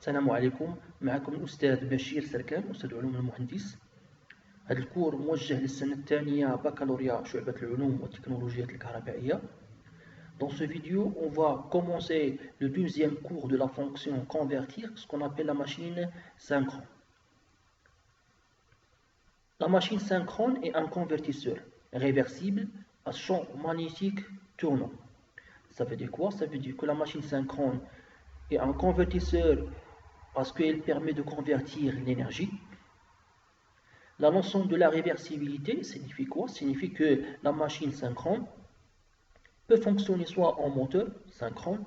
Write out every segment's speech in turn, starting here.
السلام عليكم. معكم الأستاذ بشير سركان، أستاذ علوم المهندس. هذا الكور موجه للسنة الثانية بكالوريا شعبة العلوم والتكنولوجيات الكهربائية. Dans ce vidéo, on va commencer le deuxième cours de la fonction convertir, ce qu'on appelle la machine synchrone. La machine synchrone est un convertisseur réversible à champ magnétique tournant. Ça veut dire quoi? Ça veut dire que la machine synchrone est un convertisseur parce qu'elle permet de convertir l'énergie. La notion de la réversibilité signifie quoi? Signifie que la machine synchrone peut fonctionner soit en moteur synchrone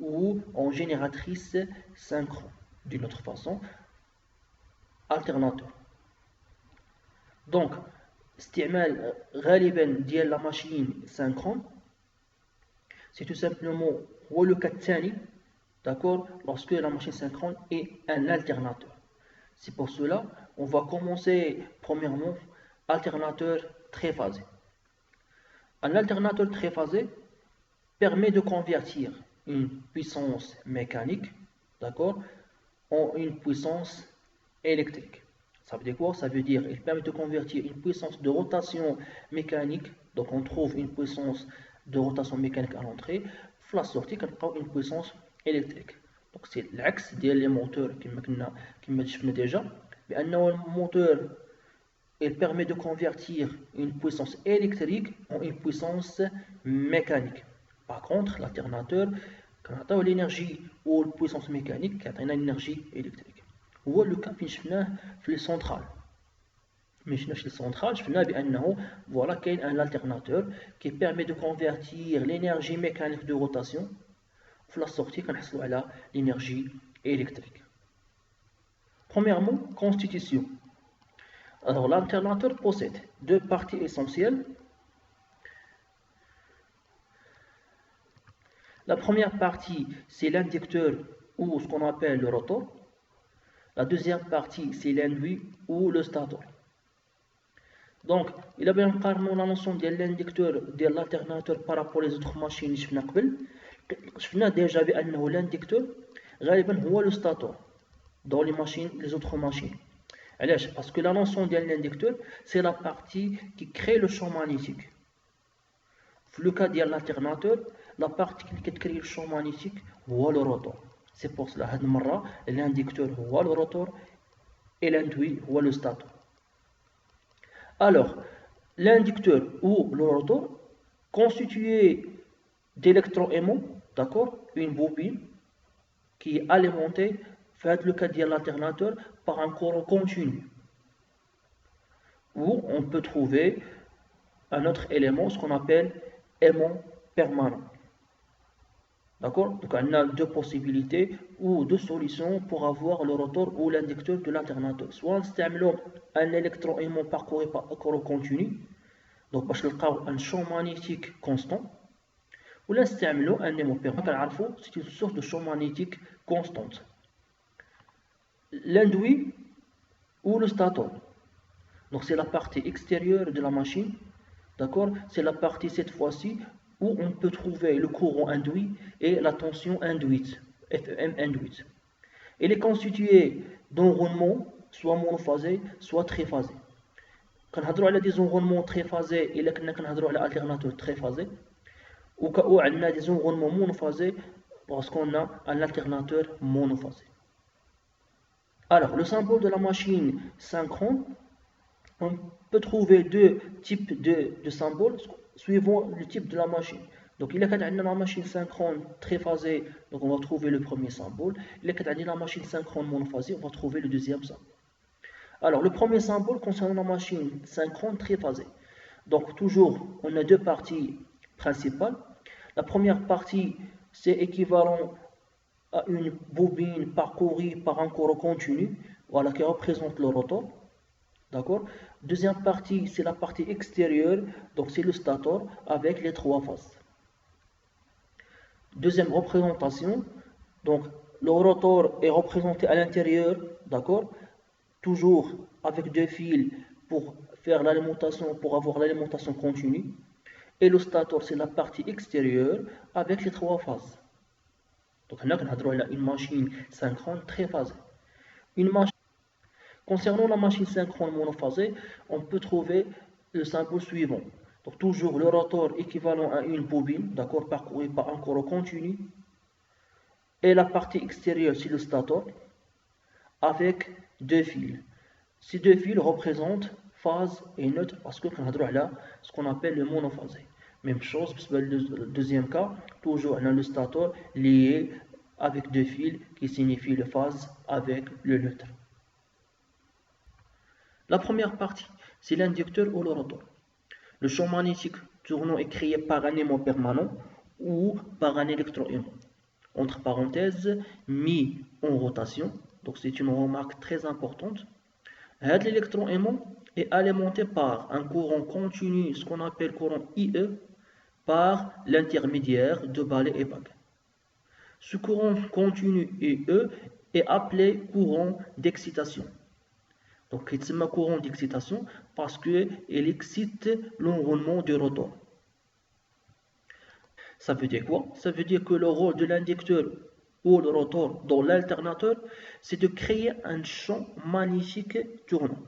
ou en génératrice synchrone, d'une autre façon, alternateur. Donc, استعمال غالبا ديال la machine synchrone, c'est tout simplement هو le cas الثاني, d'accord, lorsque la machine synchrone est un alternateur. C'est pour cela on va commencer premièrement alternateur triphasé. Un alternateur triphasé permet de convertir une puissance mécanique, d'accord, en une puissance électrique. Ça veut dire quoi? Ça veut dire qu'il permet de convertir une puissance de rotation mécanique, donc on trouve une puissance de rotation mécanique à l'entrée, la sortie on une puissance électrique. Donc c'est l'axe des moteurs qui me déjà. Le moteur il permet de convertir une puissance électrique en une puissance mécanique. Par contre, l'alternateur, quand on a l'énergie ou la puissance mécanique, quand on a l'énergie électrique. هو le cas شفناه في السنترال. Mais في السنترال شفنا بأنه voilà qu'il y a un alternateur qui permet de convertir l'énergie mécanique de rotation في la sortie كنحصلوا على l'énergie électrique. Premièrement, constitution. Alors l'alternateur possède deux parties essentielles. La première partie c'est l'inducteur ou ce qu'on appelle le rotor. La deuxième partie c'est l'induit ou le stator. Donc il a bien نقارنوا la notion de l'inducteur de l'alternateur par rapport aux autres machines شفنا قبل. شفنا déjà بأنه l'inducteur غالبا هو le stator dans les autres machines. Parce que la notion de l'inducteur, c'est la partie qui crée le champ magnétique. Dans le cas de l'alternateur, la partie qui crée le champ magnétique, c'est le rotor. C'est pour cela que l'inducteur, c'est le rotor et l'induit, c'est le stator. Alors, l'inducteur ou le rotor, constitué d'électroaimants, d'accord, une bobine qui est alimentée, fait le cas de l'alternateur, par un courant continu, où on peut trouver un autre élément, ce qu'on appelle aimant permanent. D'accord? Donc on a deux possibilités ou deux solutions pour avoir le rotor ou l'inducteur de l'alternateur. Soit on un électroaimant parcouru par un courant continu, donc un champ magnétique constant, ou là un aimant permanent, c'est une source de champ magnétique constante. L'induit ou le stator. Donc c'est la partie extérieure de la machine, d'accord? C'est la partie cette fois-ci où on peut trouver le courant induit et la tension induite, FM induite. Elle est constituée d'enroulements, soit monophasés, soit triphasés. Quand on a des enroulements triphasés, il y a l'alternateur triphasé. Ou quand on a des enroulements monophasés, parce qu'on a un alternateur monophasé. Alors, le symbole de la machine synchrone, on peut trouver deux types de symboles suivant le type de la machine. Donc, il y a la machine synchrone triphasée, donc on va trouver le premier symbole. Il y a la machine synchrone monophasée, on va trouver le deuxième symbole. Alors, le premier symbole concerne la machine synchrone triphasée. Donc, toujours, on a deux parties principales. La première partie, c'est équivalent à une bobine parcourue par un courant continu, voilà, qui représente le rotor. D'accord? Deuxième partie, c'est la partie extérieure, donc c'est le stator avec les trois faces. Deuxième représentation, donc le rotor est représenté à l'intérieur, d'accord? Toujours avec deux fils pour faire l'alimentation, pour avoir l'alimentation continue. Et le stator, c'est la partie extérieure avec les trois faces. Donc là, on a une machine synchrone triphasée. Concernant la machine synchrone monophasée, on peut trouver le symbole suivant. Donc toujours le rotor équivalent à une bobine, d'accord, parcouru par un courant continu, et la partie extérieure, c'est le stator, avec deux fils. Ces deux fils représentent phase et neutre parce que on a là ce qu'on appelle le monophasé. Même chose, le deuxième cas, toujours on a le stator lié avec deux fils qui signifient le phase avec le neutre. La première partie, c'est l'inducteur ou le rotor. Le champ magnétique tournant est créé par un aimant permanent ou par un électroaimant. Entre parenthèses, mis en rotation. Donc c'est une remarque très importante. L'électroaimant est alimenté par un courant continu, ce qu'on appelle courant IE, par l'intermédiaire de balai et bague. Ce courant continu IE est appelé courant d'excitation. Donc, c'est un courant d'excitation parce qu'il excite l'enroulement du rotor. Ça veut dire quoi? Ça veut dire que le rôle de l'inducteur ou le rotor dans l'alternateur, c'est de créer un champ magnétique tournant.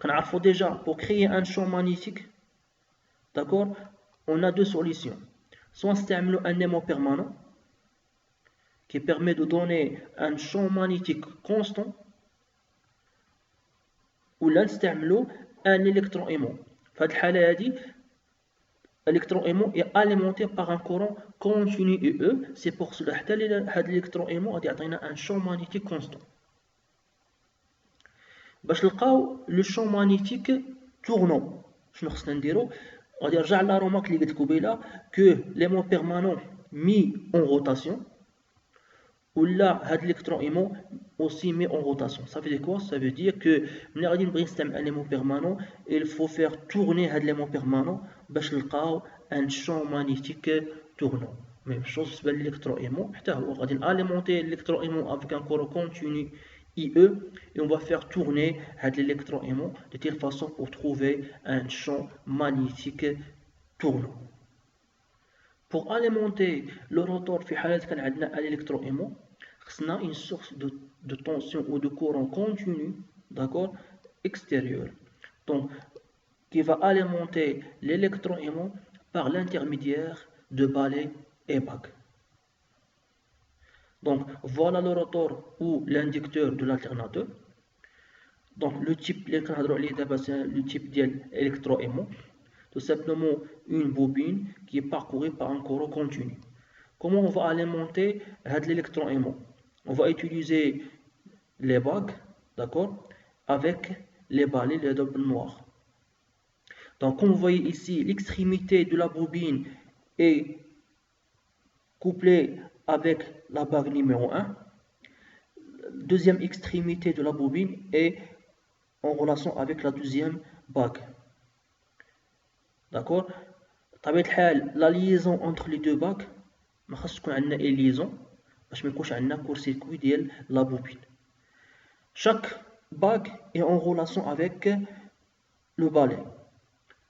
On faut déjà, pour créer un champ magnétique, d'accord, on a deux solutions. Soit on utilise un aimant permanent qui permet de donner un champ magnétique constant, ou là نستعملوا un électroaimant. في هذه الحالة هذه l'électroaimant est alimenté par un courant continu IE, c'est pour cela حتى هذا l'électroaimant غادي يعطينا un champ magnétique constant. باش نلقاو لو champ magnétique tournant شنو خصنا نديرو؟ غادي نرجع لا رومارك اللي قلت قبيله que l'aimant permanent mis en rotation ou là, l'électroaimant aussi mis en rotation. Ça veut dire quoi? Ça veut dire que un élément permanent, il faut faire tourner l'élément permanent pour un champ magnétique tournant. Même chose pour l'électroaimant. On va alimenter l'électroaimant avec un courant continu IE et on va faire tourner l'électroaimant de telle façon pour trouver un champ magnétique tournant. Pour alimenter le rotor, à l'électroaimant, on a une source de tension ou de courant continu, d'accord, extérieur. Donc, qui va alimenter l'électroaimant par l'intermédiaire de balai et bague. Donc, voilà le rotor ou l'inducteur de l'alternateur. Donc, le type, le type d'électroaimant. Tout simplement une bobine qui est parcourue par un courant continu. Comment on va alimenter l'électroaimant? On va utiliser les bagues, d'accord, avec les balais, les doubles noirs. Donc, comme vous voyez ici, l'extrémité de la bobine est couplée avec la bague numéro 1. Deuxième extrémité de la bobine est en relation avec la deuxième bague. D'accord? La liaison entre les deux bagues, ما خاص تكون عندنا une liaison باش ما يكونش عندنا court-circuit ديال la bobine. Chaque bague est en relation avec le balai.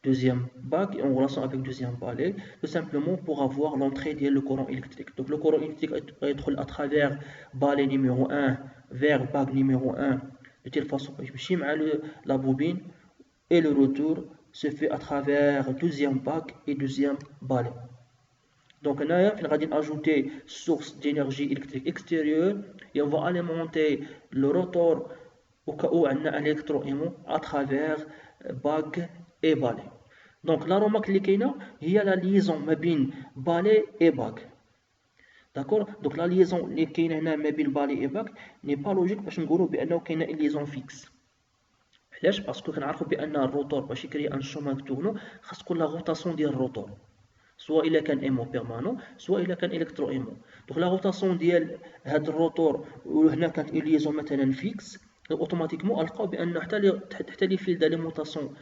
Deuxième bague est en relation avec deuxième balai, tout simplement pour avoir l'entrée du courant électrique. Donc le courant électrique va être à travers balai numéro 1 vers bague numéro 1 de telle façon que je me la bobine et le retour se fait à travers deuxième bague et deuxième balai. Donc, on va ajouter source d'énergie électrique extérieure et on va alimenter le rotor au cas où on a un électroaimant à travers bague et balai. Donc, la remarque il y a la liaison mabine balai et bague. D'accord? Donc, la liaison mabine balai et bague n'est pas logique parce qu'on a une liaison fixe. Parce que le rotor, pour créer un chemin tournant, il faut la rotation du rotor. Soit il est un aimant permanent, soit il est un électroaimant. Donc la rotation de ce rotor, ou une liaison fixe, automatiquement, حتى les fils d'alimentation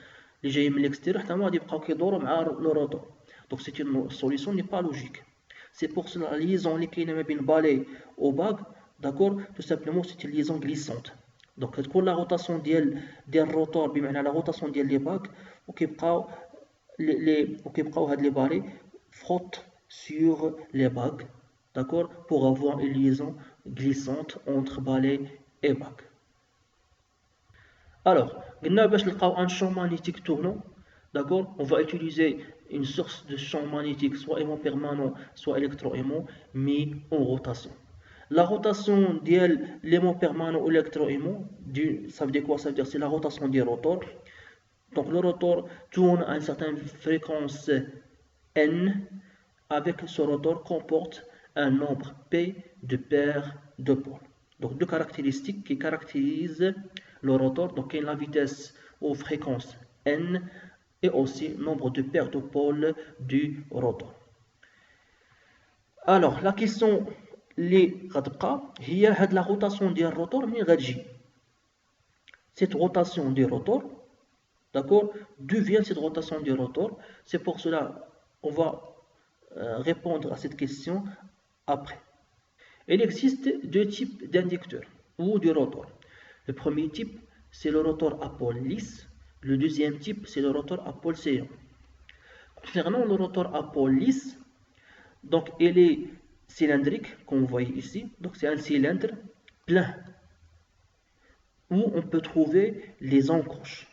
اللي جايين من l'extérieur حتى هما غادي يبقاو كيدوروا مع le rotor. Donc c'est une solution n'est pas logique. C'est pour cela la liaison اللي كاينه ما بين balai et bague, d'accord, tout simplement c'est une liaison glissante. Donc تكون la rotation ديال الروتور بمعنى la rotation ديال les bagues وكيبقاو هاد les balais frottent sur les bagues, d'accord, pour avoir une liaison glissante entre balai et bac. Alors, un champ magnétique tournant, d'accord, on va utiliser une source de champ magnétique, soit aimant permanent, soit électroaimant, mis en rotation. La rotation de l'aimant permanent ou électroaimant, ça veut dire quoi? Ça veut dire c'est la rotation des rotors. Donc le rotor tourne à une certaine fréquence n, avec ce rotor comporte un nombre p de paires de pôles. Donc deux caractéristiques qui caractérisent le rotor, donc la vitesse ou fréquence n et aussi nombre de paires de pôles du rotor. Alors la question اللي غتبقى هي هاد la rotation ديال الروتور منين غتجي. Cette rotation du rotor, d'accord, d'où vient cette rotation du rotor? C'est pour cela on va répondre à cette question après. Il existe deux types d'inducteurs ou de rotors. Le premier type, c'est le rotor à pôle lisse. Le deuxième type, c'est le rotor à pôle saillant. Concernant le rotor à pôle lisse, donc il est cylindrique, comme vous voyez ici. Donc c'est un cylindre plein où on peut trouver les encoches.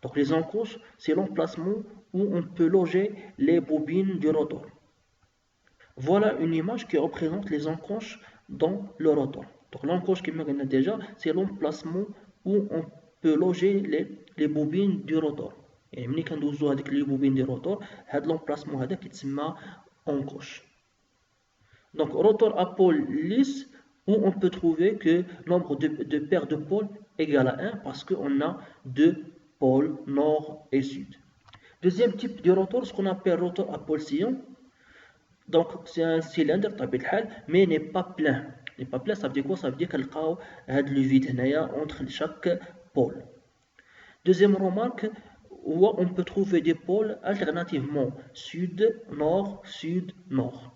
Donc les encoches, c'est l'emplacement où on peut loger les bobines du rotor. Voilà une image qui représente les encoches dans le rotor. Donc l'encoche qui me regarde déjà, c'est l'emplacement où on peut loger les bobines du rotor. Et ملي كندوزو هذيك les bobines du rotor, هذا l'emplacement هذا كيتسمى encoche. Donc rotor à pôle lisse, où on peut trouver que nombre de paires de pôles égale à 1 parce qu'on a deux pôles nord et sud. Deuxième type de rotor, ce qu'on appelle rotor à pôle saillant. Donc c'est un cylindre mais n'est pas plein. N'est pas plein, ça veut dire quoi? Ça veut dire qu'il y a le vide entre chaque pôle. Deuxième remarque, où on peut trouver des pôles alternativement sud-nord, sud-nord.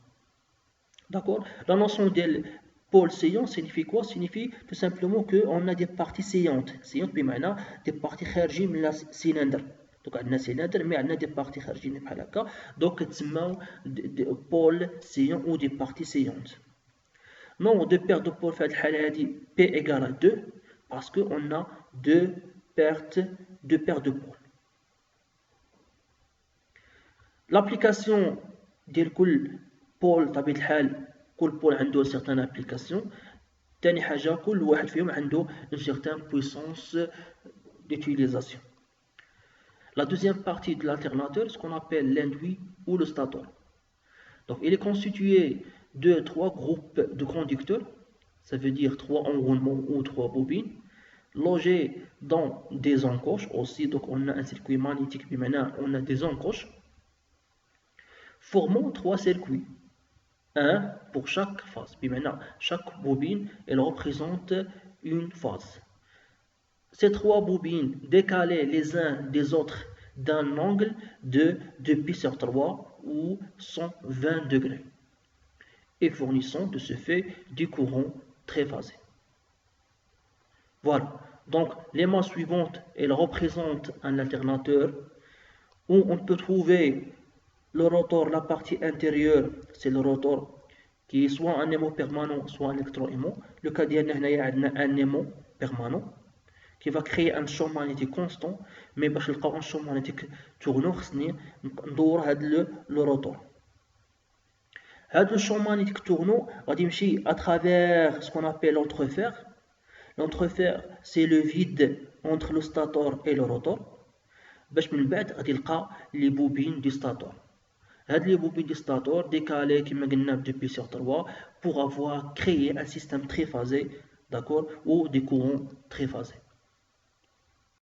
D'accord? La notion de pôle saillant signifie quoi? Signifie tout simplement qu'on a des parties saillantes. Saillantes, بمعنى des parties خارجين من cylindre. Donc on a un cylindre, mais on a des parties خارجين بحال هكا. Donc تسمى pôle saillant ou des parties saillantes. Nombre de paires de pôles في هذه الحالة هذه P égale à 2 parce qu'on a deux paires de pôles. L'application ديال كل بول طبيعة الحال كل بول عنده certaines applications. تاني حاجة كل واحد فيهم عنده une certaine puissance d'utilisation. La deuxième partie de l'alternateur, ce qu'on appelle l'induit ou le stator. Donc il est constitué de trois groupes de conducteurs, ça veut dire trois enroulements ou trois bobines, logés dans des encoches aussi. Donc on a un circuit magnétique, puis maintenant on a des encoches, formant trois circuits. Un pour chaque phase. Puis maintenant, chaque bobine, elle représente une phase. Ces trois bobines décalées les uns des autres d'un angle de pi sur 3 ou 120 degrés et fournissant de ce fait du courant triphasé. Voilà. Donc, l'image suivante, elle représente un alternateur où on peut trouver le rotor, la partie intérieure, c'est le rotor qui est soit un aimant permanent, soit un électroaimant. Le cas d'Yann, il y a un aimant permanent qui va créer un champ magnétique constant, mais باش نلقاو un champ magnétique tournant خصني ندور هذا le rotor. هذا le champ magnétique tournant غادي يمشي à travers ce qu'on appelle l'entrefer. L'entrefer, c'est le vide entre le stator et le rotor. باش من بعد غادي يلقى les bobines du stator. هاد les bobines du stator décalées كما قلنا de pi sur 3 pour avoir créé un système triphasé, d'accord, ou des courants triphasés.